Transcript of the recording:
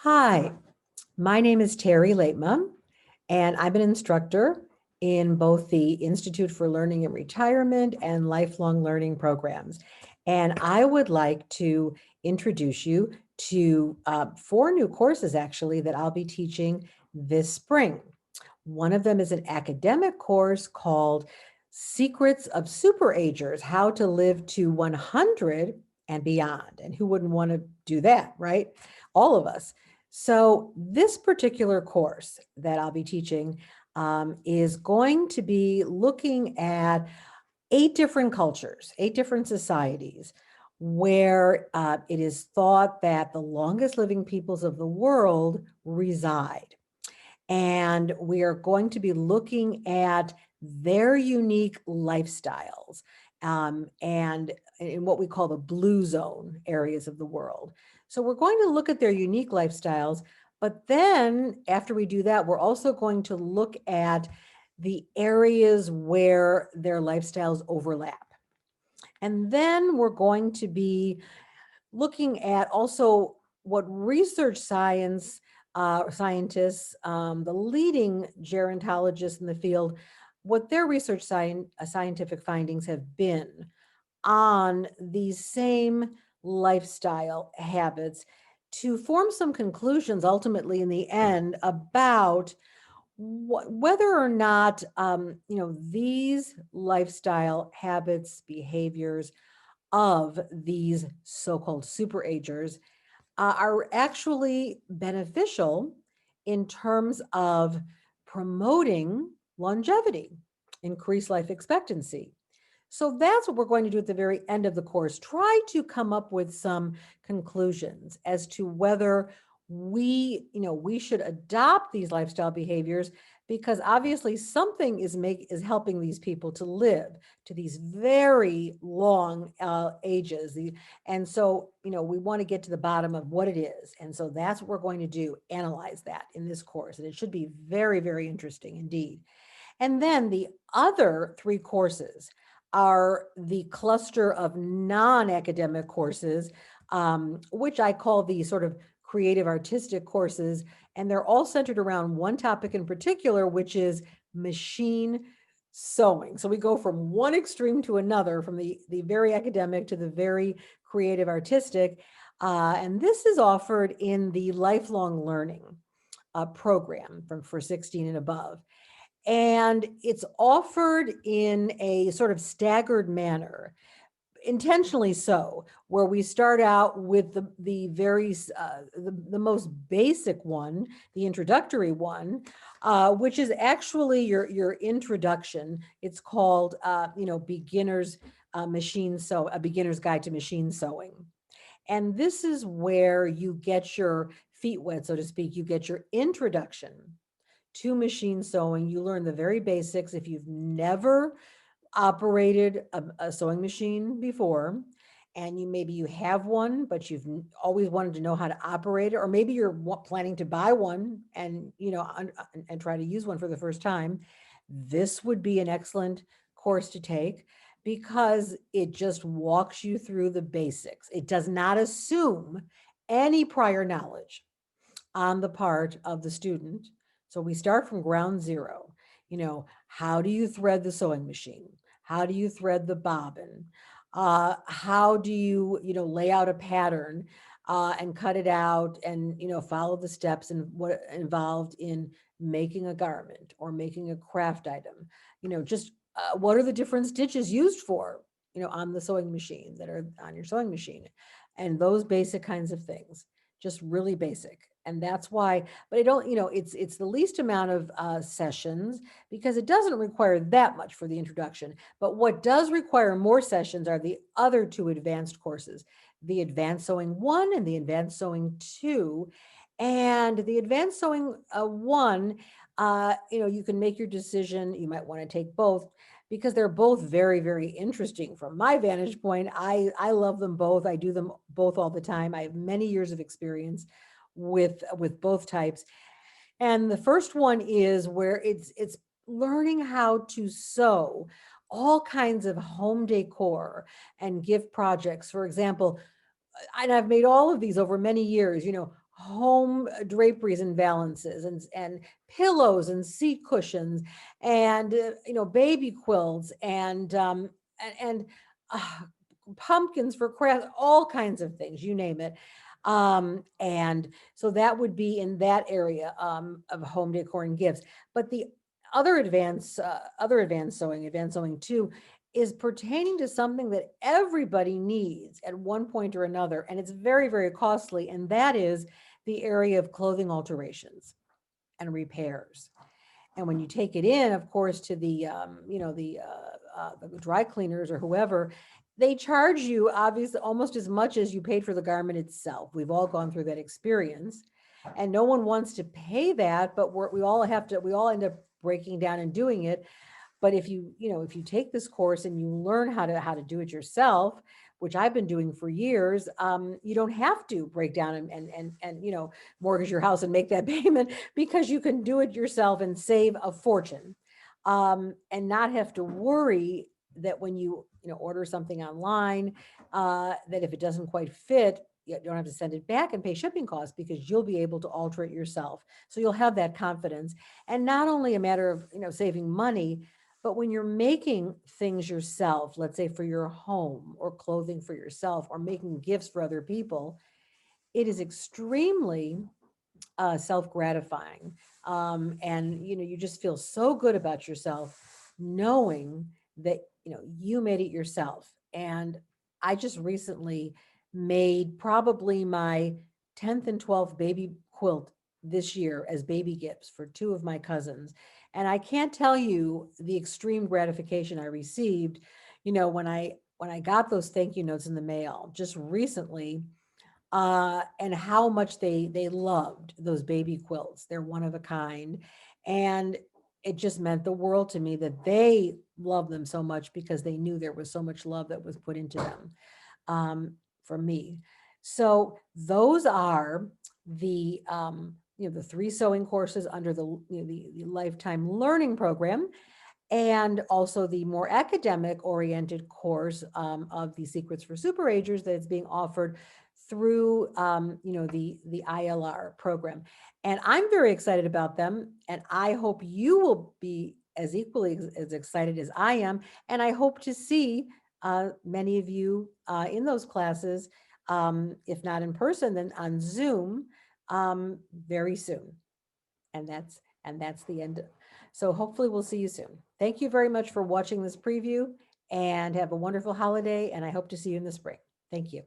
Hi, my name is Terry Laitma, and I'm an instructor in both the Institute for Learning and Retirement and Lifelong Learning programs. And I would like to introduce you to four new courses actually that I'll be teaching this spring. One of them is an academic course called Secrets of Superagers, How to Live to 100 and Beyond. And who wouldn't want to do that, right? All of us. So this particular course that I'll be teaching is going to be looking at 8 different cultures, 8 different societies, where it is thought that the longest living peoples of the world reside. And we are going to be looking at their unique lifestyles and in what we call the blue zone areas of the world. So we're going to look at their unique lifestyles, but then after we do that, we're also going to look at the areas where their lifestyles overlap. And then we're going to be looking at also what research scientists, the leading gerontologists in the field, what their research scientific findings have been on these same lifestyle habits to form some conclusions ultimately in the end about whether or not these lifestyle habits, behaviors of these so-called superagers are actually beneficial in terms of promoting longevity, increased life expectancy. So that's what we're going to do at the very end of the course. Try to come up with some conclusions as to whether we should adopt these lifestyle behaviors, because obviously something is helping these people to live to these very long ages. And so, we want to get to the bottom of what it is. And so that's what we're going to do, analyze that in this course. And it should be very, very interesting indeed. And then the other 3 courses are the cluster of non-academic courses, which I call the sort of creative artistic courses. And they're all centered around one topic in particular, which is machine sewing. So we go from one extreme to another, from the very academic to the very creative artistic. And this is offered in the lifelong learning program for 16 and above. And it's offered in a sort of staggered manner, intentionally so, where we start out with the most basic one, the introductory one, which is actually your introduction. It's called beginner's a beginner's guide to machine sewing. And this is where you get your feet wet, so to speak. You get your introduction to machine sewing. You learn the very basics. If you've never operated a sewing machine before, and maybe you have one, but you've always wanted to know how to operate it, or maybe you're planning to buy one and and try to use one for the first time, this would be an excellent course to take, because it just walks you through the basics. It does not assume any prior knowledge on the part of the student. So we start from ground zero. How do you thread the sewing machine? How do you thread the bobbin? How do you, lay out a pattern and cut it out and, follow the steps and what involved in making a garment or making a craft item? Just what are the different stitches used for, on the sewing machine that are on your sewing machine? And those basic kinds of things, just really basic. And that's why, but I don't, it's the least amount of sessions, because it doesn't require that much for the introduction. But what does require more sessions are the other 2 advanced courses, the Advanced Sewing 1 and the Advanced Sewing 2. And the Advanced Sewing 1, you can make your decision. You might want to take both, because they're both very, very interesting from my vantage point. I love them both. I do them both all the time. I have many years of experience with both types. And the first one is where it's learning how to sew all kinds of home decor and gift projects. For example, and I've made all of these over many years, home draperies and valances, and pillows and seat cushions, and baby quilts, and uh, pumpkins for crafts, all kinds of things, you name it. And so that would be in that area of home decor and gifts. But the advanced sewing too, is pertaining to something that everybody needs at one point or another, and it's very, very costly, and that is the area of clothing alterations and repairs. And when you take it in, of course, to the dry cleaners or whoever, they charge you obviously almost as much as you paid for the garment itself. We've all gone through that experience, and no one wants to pay that, but we all end up breaking down and doing it. But if you take this course and you learn how to do it yourself, which I've been doing for years, you don't have to break down and mortgage your house and make that payment, because you can do it yourself and save a fortune, and not have to worry that when you order something online, that if it doesn't quite fit, you don't have to send it back and pay shipping costs, because you'll be able to alter it yourself. So you'll have that confidence, and not only a matter of saving money, but when you're making things yourself, let's say for your home, or clothing for yourself, or making gifts for other people, it is extremely self-gratifying. And you just feel so good about yourself, knowing that you made it yourself. And I just recently made probably my 10th and 12th baby quilt this year as baby gifts for two of my cousins. And I can't tell you the extreme gratification I received, when I got those thank you notes in the mail just recently, and how much they loved those baby quilts. They're one of a kind, and it just meant the world to me that they loved them so much, because they knew there was so much love that was put into them, for me. So those are the three sewing courses under the lifetime learning program, and also the more academic oriented course, of the Secrets for Superagers, that is being offered through the ILR program. And I'm very excited about them, and I hope you will be as equally as excited as I am. And I hope to see many of you in those classes, if not in person, then on Zoom, very soon. And that's the end. So hopefully we'll see you soon. Thank you very much for watching this preview, and have a wonderful holiday, and I hope to see you in the spring. Thank you.